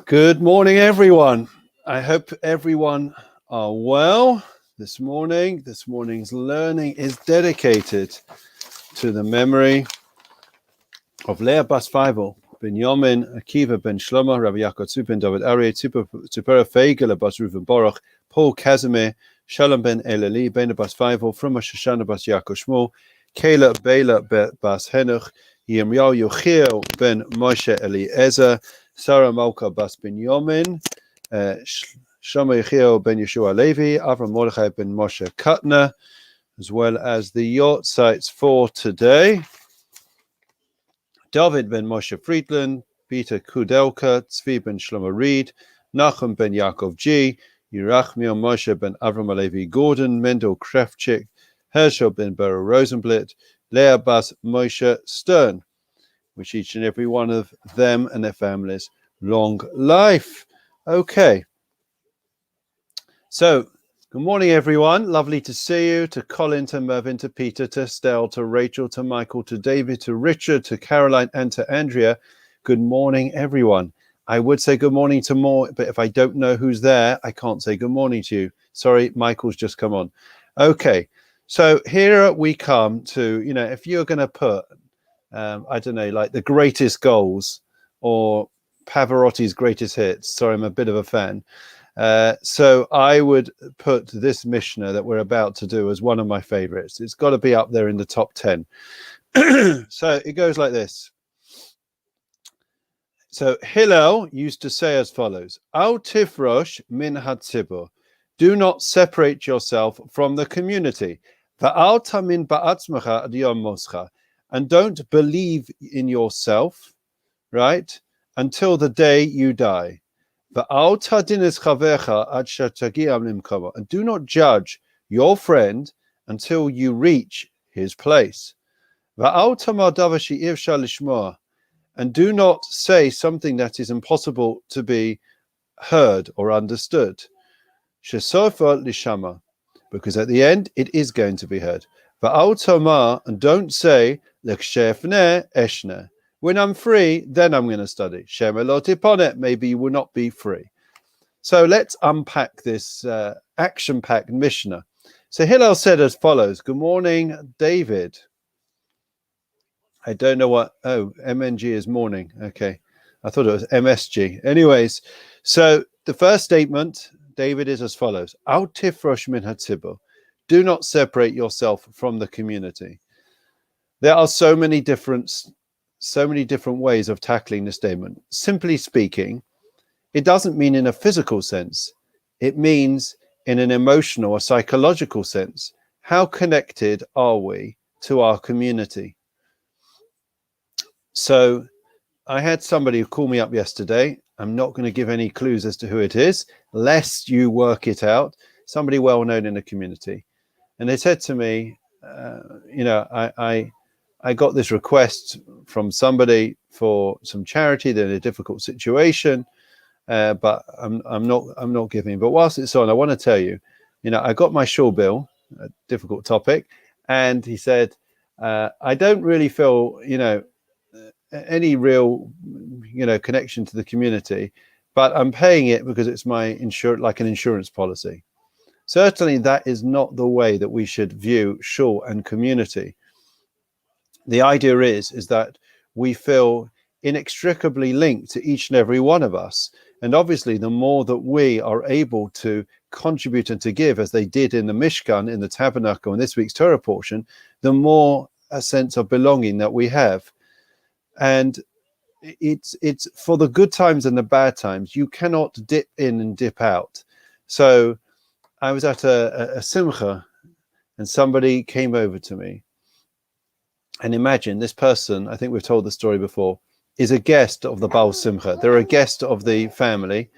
Good morning, everyone. I hope everyone are well this morning. This morning's learning is dedicated to the memory of Leah Bas Feivel, Ben Yomin, Akiva Ben Shlomo, Rabbi Yaakov Tzupin, David Aryeh, Tzipora Feigele Bas Reuven Baruch, Paul Casimir, Shalom Ben Eleli, Ben Bas Feivel, from Shoshana Bas Yaakov Shmuel, Kayla Bela Bas Henoch, Yirmiyahu Yochiel Ben Moshe Eliezer, Sarah Malka Bas Ben Yomin, Shlomo Yechiel Ben Yeshua Levi, Avram Mordechai Ben Moshe Kutner, as well as the yacht sites for today. David ben Moshe Friedland, Peter Kudelka, Tzvi ben Shlomo Reed, Nachum ben Yaakov G, Yerachmiel Moshe ben Avram Alevi Gordon, Mendel Krefchik, Herschel ben Bero Rosenblit, Leah Bas Moshe Stern. Wish each and every one of them and their families long life. Okay. So, good morning, everyone. Lovely to see you. To Colin, to Mervyn, to Peter, to Estelle, to Rachel, to Michael, to David, to Richard, to Caroline, and to Andrea. Good morning, everyone. I would say good morning to more, but if I don't know who's there, I can't say good morning to you. Sorry, Michael's just come on. Okay, so here we come to, if you're going to put, I don't know, like the greatest goals or Pavarotti's greatest hits. Sorry, I'm a bit of a fan. So I would put this Mishnah that we're about to do as one of my favorites. It's got to be up there in the top 10. So it goes like this. So Hillel used to say as follows: Al tifrosh min hatzibur. Do not separate yourself from the community. Va'al tamin ba'atzmacha ad yom moscha. And don't believe in yourself, right, until the day you die. And do not judge your friend until you reach his place. And do not say something that is impossible to be heard or understood. Because at the end it is going to be heard. And don't say when I'm free, then I'm going to study. Maybe you will not be free. So let's unpack this action-packed Mishnah. So Hillel said as follows. Good morning, David. I don't know what. Oh, MNG is morning. Okay. I thought it was MSG. Anyways, so the first statement, David, is as follows. Al tifrosh min hatzibur. Do not separate yourself from the community. There are so many different ways of tackling this statement. Simply speaking, it doesn't mean in a physical sense. It means in an emotional or psychological sense. How connected are we to our community? So I had somebody call me up yesterday. I'm not going to give any clues as to who it is, lest you work it out. Somebody well known in the community. And they said to me, I got this request from somebody for some charity. They're in a difficult situation, but I'm not giving. But whilst it's on, I want to tell you, I got my shul bill, a difficult topic, and he said, I don't really feel, any real, connection to the community, but I'm paying it because it's my like an insurance policy. Certainly, that is not the way that we should view shul and community. The idea is that we feel inextricably linked to each and every one of us. And obviously, the more that we are able to contribute and to give, as they did in the Mishkan, in the Tabernacle, in this week's Torah portion, the more a sense of belonging that we have. And it's for the good times and the bad times. You cannot dip in and dip out. So I was at a simcha, and somebody came over to me. And imagine this person, I think we've told the story before, is a guest of the Baal Simcha. They're a guest of the family,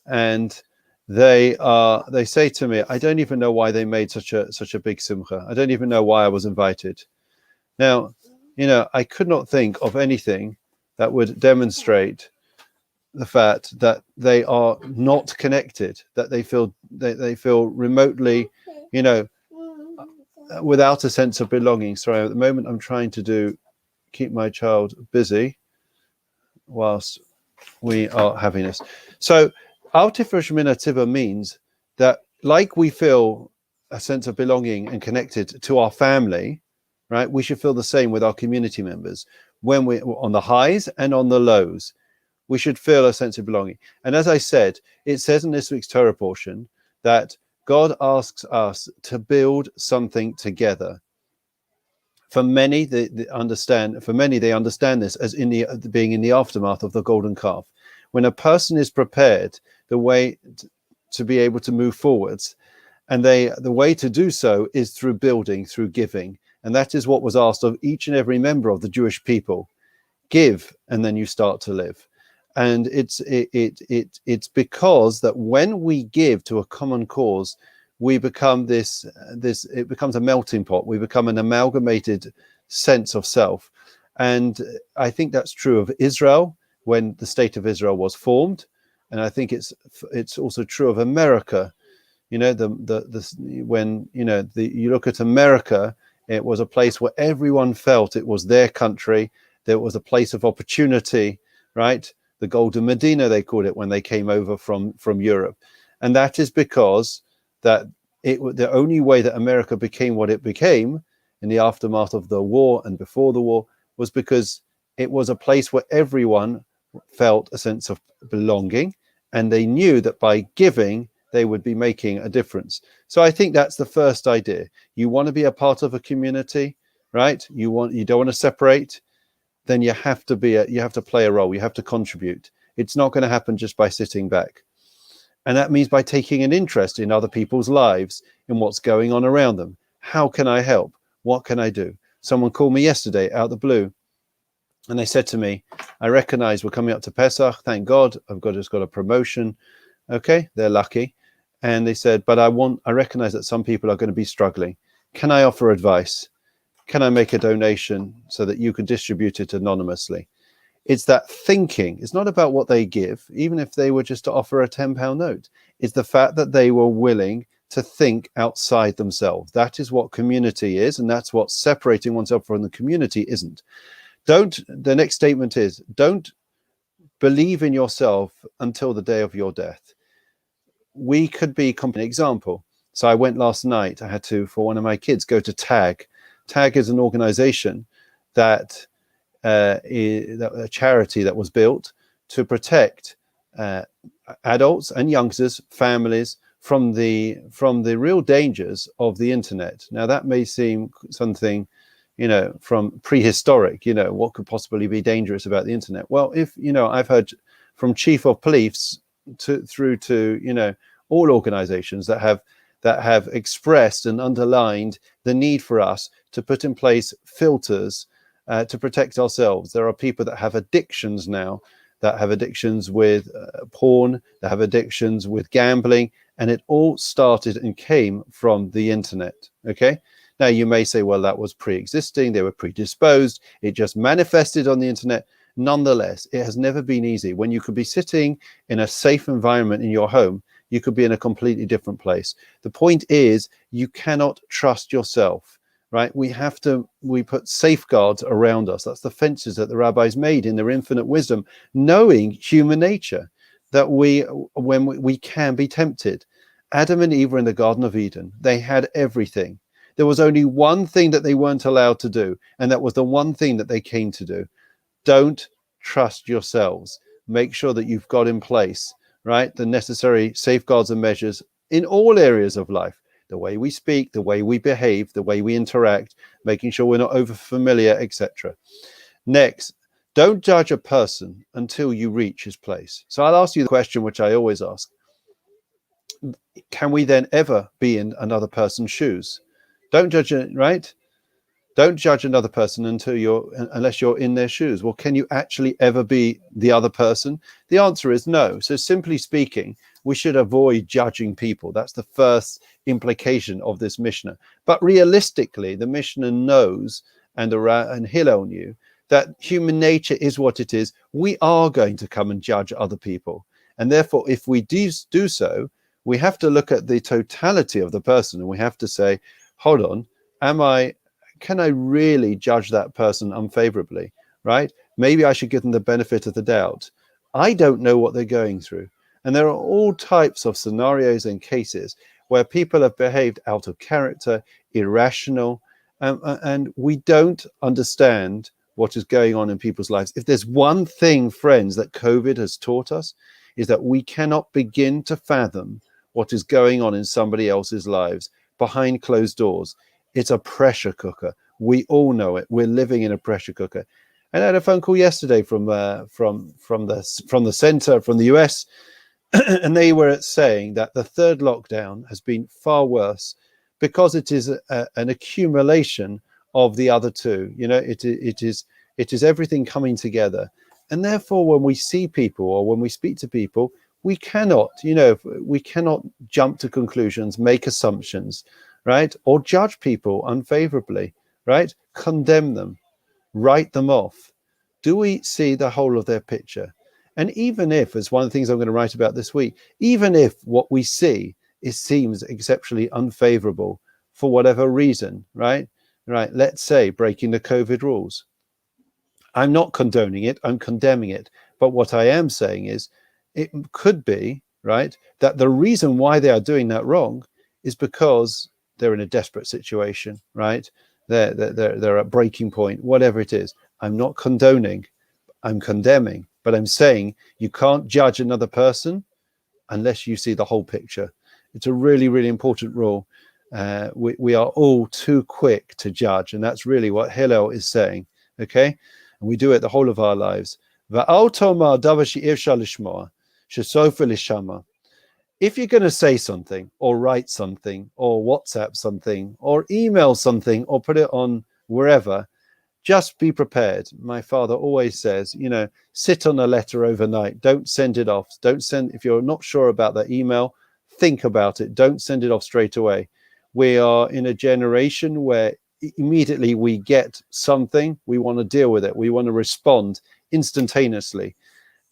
and they say to me, I don't even know why they made such a big simcha. I don't even know why I was invited. Now, I could not think of anything that would demonstrate the fact that they are not connected, that they feel remotely, without a sense of belonging. Sorry, at the moment I'm trying to keep my child busy whilst We are happiness. So Altifresh Minativa means that, like we feel a sense of belonging and connected to our family, right? We should feel the same with our community members when we're on the highs and on the lows. We should feel a sense of belonging. And as I said, it says in this week's Torah portion that God asks us to build something together. For many, they understand this as being in the aftermath of the golden calf. When a person is prepared the way to be able to move forwards, and the way to do so is through building, through giving. And that is what was asked of each and every member of the Jewish people. Give, and then you start to live. And it's because that when we give to a common cause, we become it becomes a melting pot. We become an amalgamated sense of self. And I think that's true of Israel when the state of Israel was formed. And I think it's also true of America. You know, when you look at America, it was a place where everyone felt it was their country. There was a place of opportunity, right? The Golden Medina, they called it when they came over from Europe. And that is because that the only way that America became what it became in the aftermath of the war and before the war was because it was a place where everyone felt a sense of belonging, and they knew that by giving, they would be making a difference. So I think that's the first idea. You want to be a part of a community, right? You don't want to separate. Then you have to play a role. You have to contribute. It's not going to happen just by sitting back. And that means by taking an interest in other people's lives, in what's going on around them. How can I help? What can I do? Someone called me yesterday out of the blue, and they said to me, I recognize we're coming up to Pesach. Thank God, I've just got a promotion. Okay, they're lucky. And they said, but I recognize that some people are going to be struggling. Can I offer advice? Can I make a donation so that you can distribute it anonymously? It's that thinking. It's not about what they give, even if they were just to offer a £10 note. It's the fact that they were willing to think outside themselves. That is what community is, and that's what separating oneself from the community isn't. The next statement is, don't believe in yourself until the day of your death. We could be an example. So I went last night, I had to, for one of my kids, go to TAG. TAG is an organization that a charity that was built to protect adults and youngsters, families from the real dangers of the internet. Now that may seem something, from prehistoric, what could possibly be dangerous about the internet? Well, I've heard from chief of police through to, all organizations that have expressed and underlined the need for us to put in place filters to protect ourselves. There are people that have addictions now, that have addictions with porn, that have addictions with gambling, and it all started and came from the internet. Okay. Now you may say, well, that was pre-existing, they were predisposed, it just manifested on the internet. Nonetheless, it has never been easy. When you could be sitting in a safe environment in your home, you could be in a completely different place. The point is, you cannot trust yourself, right? We put safeguards around us. That's the fences that the rabbis made in their infinite wisdom, knowing human nature, that when we can be tempted. Adam and Eve were in the Garden of Eden. They had everything. There was only one thing that they weren't allowed to do, and that was the one thing that they came to do. Don't trust yourselves. Make sure that you've got in place, right, the necessary safeguards and measures in all areas of life. The way we speak, the way we behave, the way we interact, making sure we're not over familiar, etc. Next, don't judge a person until you reach his place. So I'll ask you the question which I always ask. Can we then ever be in another person's shoes? Don't judge it, right? Don't judge another person unless you're in their shoes. Well, can you actually ever be the other person? The answer is no. So simply speaking, we should avoid judging people. That's the first implication of this Mishnah. But realistically, the Mishnah knows, and Hillel knew, that human nature is what it is. We are going to come and judge other people. And therefore, if we do so, we have to look at the totality of the person, and we have to say, hold on, can I really judge that person unfavorably, right? Maybe I should give them the benefit of the doubt. I don't know what they're going through. And there are all types of scenarios and cases where people have behaved out of character, irrational, and we don't understand what is going on in people's lives. If there's one thing, friends, that COVID has taught us, is that we cannot begin to fathom what is going on in somebody else's lives behind closed doors. It's a pressure cooker. We all know it. We're living in a pressure cooker. And I had a phone call yesterday from the center, from the US, and they were saying that the third lockdown has been far worse because it is an accumulation of the other two. You know, it is everything coming together. And therefore, when we see people or when we speak to people, we cannot jump to conclusions, make assumptions, right? Or judge people unfavorably, right? Condemn them, write them off. Do we see the whole of their picture? And even if, as one of the things I'm going to write about this week, even if what we see seems exceptionally unfavorable for whatever reason, right? Let's say breaking the COVID rules. I'm not condoning it, I'm condemning it. But what I am saying is it could be, right, that the reason why they are doing that wrong is because they're in a desperate situation, right? They're at breaking point, whatever it is. I'm not condoning, I'm condemning, but I'm saying you can't judge another person unless you see the whole picture. It's a really, really important rule. We are all too quick to judge, and that's really what Hillel is saying, okay? And we do it the whole of our lives. If you're going to say something or write something or WhatsApp something or email something or put it on wherever, just be prepared. My father always says, you know, sit on a letter overnight. Don't send it off. Don't send, if you're not sure about that email, think about it. Don't send it off straight away. We are in a generation where immediately we get something, we want to deal with it. We want to respond instantaneously.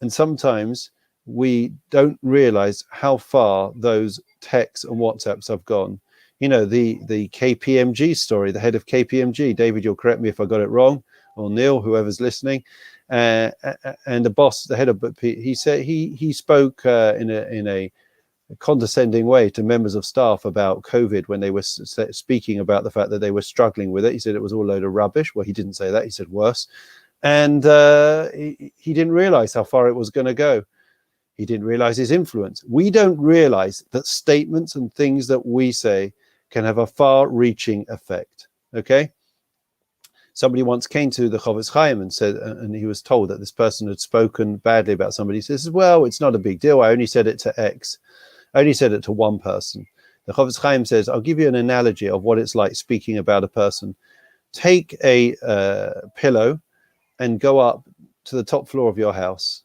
And sometimes we don't realize how far those texts and WhatsApps have gone. You know, the KPMG story, the head of KPMG, David, you'll correct me if I got it wrong, or Neil, whoever's listening, and the boss, the head of, he said he spoke in a condescending way to members of staff about COVID when they were speaking about the fact that they were struggling with it. He said it was all a load of rubbish. Well, he didn't say that. He said worse. And he didn't realize how far it was going to go. He didn't realize his influence. We don't realize that statements and things that we say can have a far-reaching effect. Okay. Somebody once came to the Chofetz Chaim and said, and he was told that this person had spoken badly about somebody. He says, well, it's not a big deal. I only said it to X. I only said it to one person. The Chofetz Chaim says, I'll give you an analogy of what it's like speaking about a person. Take a pillow and go up to the top floor of your house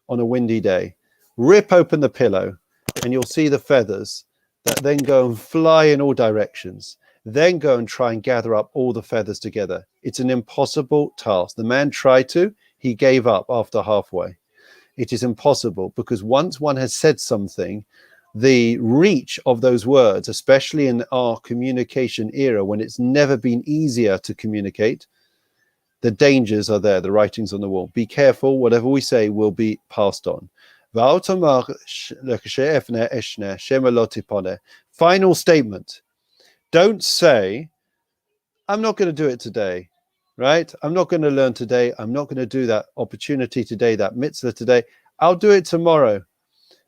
on a windy day. Rip open the pillow and you'll see the feathers that then go and fly in all directions. Then go and try and gather up all the feathers together. It's an impossible task. The man tried to, he gave up after halfway. It is impossible because once one has said something, the reach of those words, especially in our communication era when it's never been easier to communicate, the dangers are there, the writings on the wall. Be careful, whatever we say will be passed on. Final statement. Don't say, I'm not going to do it today, right? I'm not going to learn today. I'm not going to do that opportunity today, that mitzvah today. I'll do it tomorrow,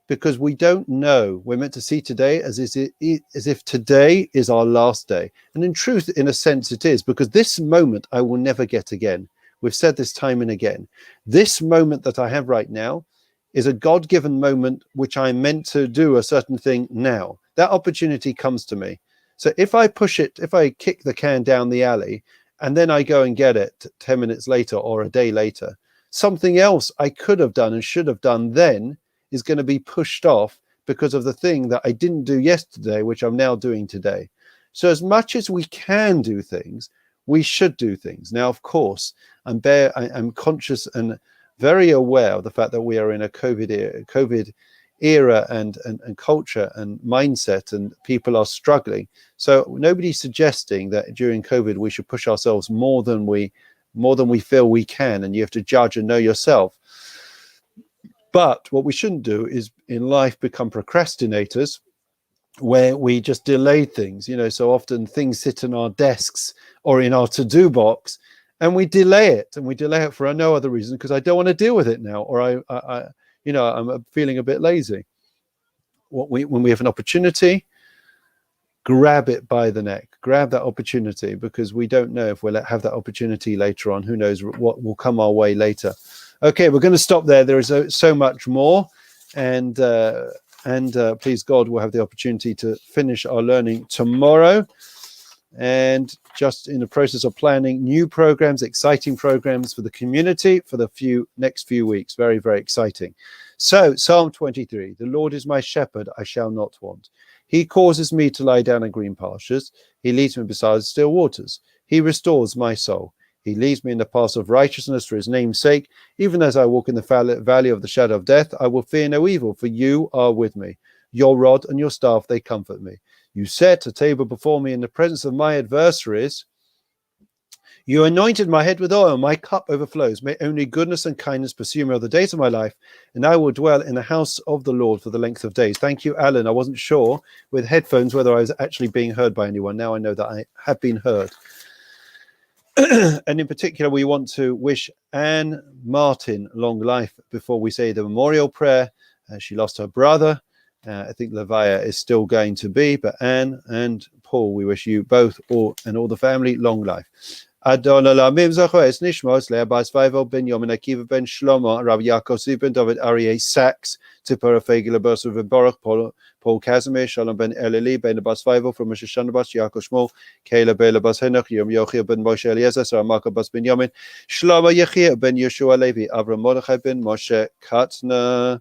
because we don't know. We're meant to see today as if today is our last day. And in truth, in a sense, it is, because this moment I will never get again. We've said this time and again. This moment that I have right now is a God-given moment which I'm meant to do a certain thing now. That opportunity comes to me. So if I push it, if I kick the can down the alley and then I go and get it 10 minutes later or a day later, something else I could have done and should have done then is going to be pushed off because of the thing that I didn't do yesterday, which I'm now doing today. So as much as we can do things, we should do things. Now, of course, I'm conscious and very aware of the fact that we are in a COVID era and culture and mindset, and people are struggling. So nobody's suggesting that during COVID we should push ourselves more than we feel we can, and you have to judge and know yourself. But what we shouldn't do is in life become procrastinators, where we just delay things. So often things sit in our desks or in our to-do box, and we delay it for no other reason because I don't want to deal with it now, or I'm feeling a bit lazy. When we have an opportunity, grab it by the neck, grab that opportunity, because we don't know if we'll have that opportunity later on. Who knows what will come our way later. Okay, we're going to stop there. There is so much more, and please God, we'll have the opportunity to finish our learning tomorrow, and just in the process of planning new programs, exciting programs for the community for the next few weeks. Very, very exciting. So Psalm 23, the Lord is my shepherd, I shall not want. He causes me to lie down in green pastures. He leads me beside still waters. He restores my soul. He leads me in the paths of righteousness for his name's sake. Even as I walk in the valley of the shadow of death, I will fear no evil, for you are with me. Your rod and your staff, they comfort me. You set a table before me in the presence of my adversaries. You anointed my head with oil, my cup overflows. May only goodness and kindness pursue me all the days of my life, and I will dwell in the house of the Lord for the length of days. Thank you, Alan. I wasn't sure with headphones whether I was actually being heard by anyone. Now I know that I have been heard. And in particular, we want to wish Anne Martin long life before we say the memorial prayer. She lost her brother. I think Levaya is still going to be, but Anne and Paul, we wish you both and all the family long life. Adon Alamim Zachoes Nishmos Lea Bas Vaivo Ben Yomin Akiva Ben Shlomo Rav Yaakov Ben David Aryeh Sachs Tipura Fegila Bus of Baruch Paul Casimir Shalom Ben Elili Ben Bas Vaivo from Moshe Shanabas Yaakov Shmuel Kayla Bela Bas Henach Yom Yochia Ben Moshe Eliezer Sarah Marka Bas Ben Yomin Shlomo Yechia Ben Yeshua Levi Avram Mordechai Ben Moshe Katna.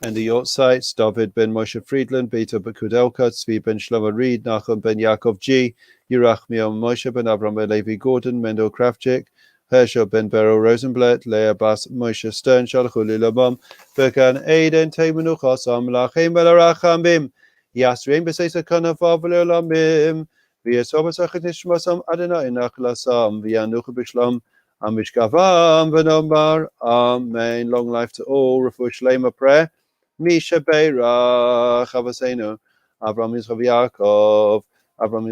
And the yacht sites, David ben Moshe Friedland, Beta Kudelka, Tzvi ben Shlomo Reed, Nachum ben Yaakov G, Yerachmiel Moshe ben Avram ben Levi Gordon, Mendel Kravchik, Herschel ben Beryl Rosenblatt, Leah Bas Moshe Stern, Shalchuli Labam, Berkan Aiden, Temenuchas, Amlachim Belarachamim, Yasrim Besesa Kanavav Lamim, Viasobasach Nishmasam Adonai Nachlasam, Vianuch Bishlam, Amishkavam Benombar, Amen. Long life to all. Refuah Shlema prayer. Misha Beirach Havasenu, Avram Yisrael Yaakov, Avram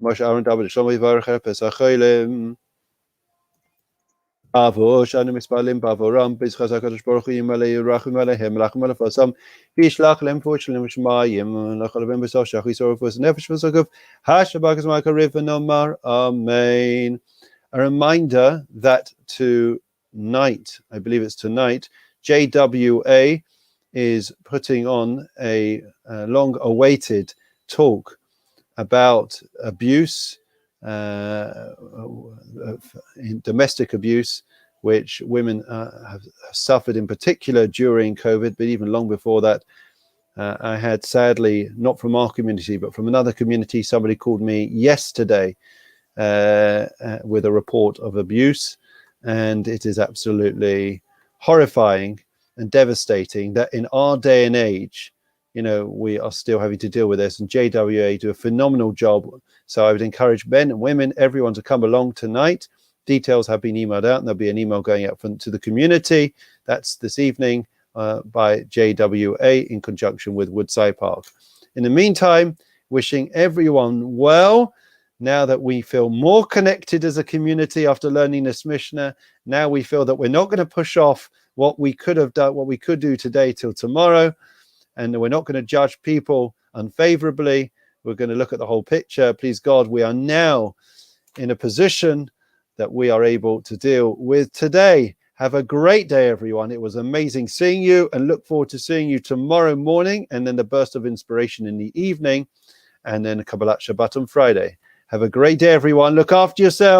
Moshe Aaron David Shlomo Yivarech Pesach Cholim, Avo Shanu Mispalim Bavoram B'Zchaz HaKadosh Baruch Hu Yimalei Yerachim Alehem Melachim Alefasam Yishlach Lem Fushlim Shmayim Lachalevim B'Sov Shach Yisor Fus Nefesh V'Sokov Hashabak Zmakariv V'Nomar Amen. A reminder that tonight, I believe it's tonight, JWA is putting on a long-awaited talk about abuse, domestic abuse, which women have suffered in particular during COVID, but even long before that. I had, sadly, not from our community, but from another community, somebody called me yesterday with a report of abuse, and it is absolutely horrifying and devastating that in our day and age, we are still having to deal with this. And JWA do a phenomenal job. So I would encourage men and women, everyone, to come along tonight. Details have been emailed out, and there'll be an email going out to the community. That's this evening by JWA in conjunction with Woodside Park. In the meantime, wishing everyone well. Now that we feel more connected as a community after learning this Mishnah, now we feel that we're not going to push off what we could have done, what we could do today till tomorrow, and we're not going to judge people unfavorably. We're going to look at the whole picture. Please God, we are now in a position that we are able to deal with today. Have a great day, everyone. It was amazing seeing you, and look forward to seeing you tomorrow morning, and then the burst of inspiration in the evening, and then Kabbalat Shabbat on Friday. Have a great day, everyone. Look after yourself.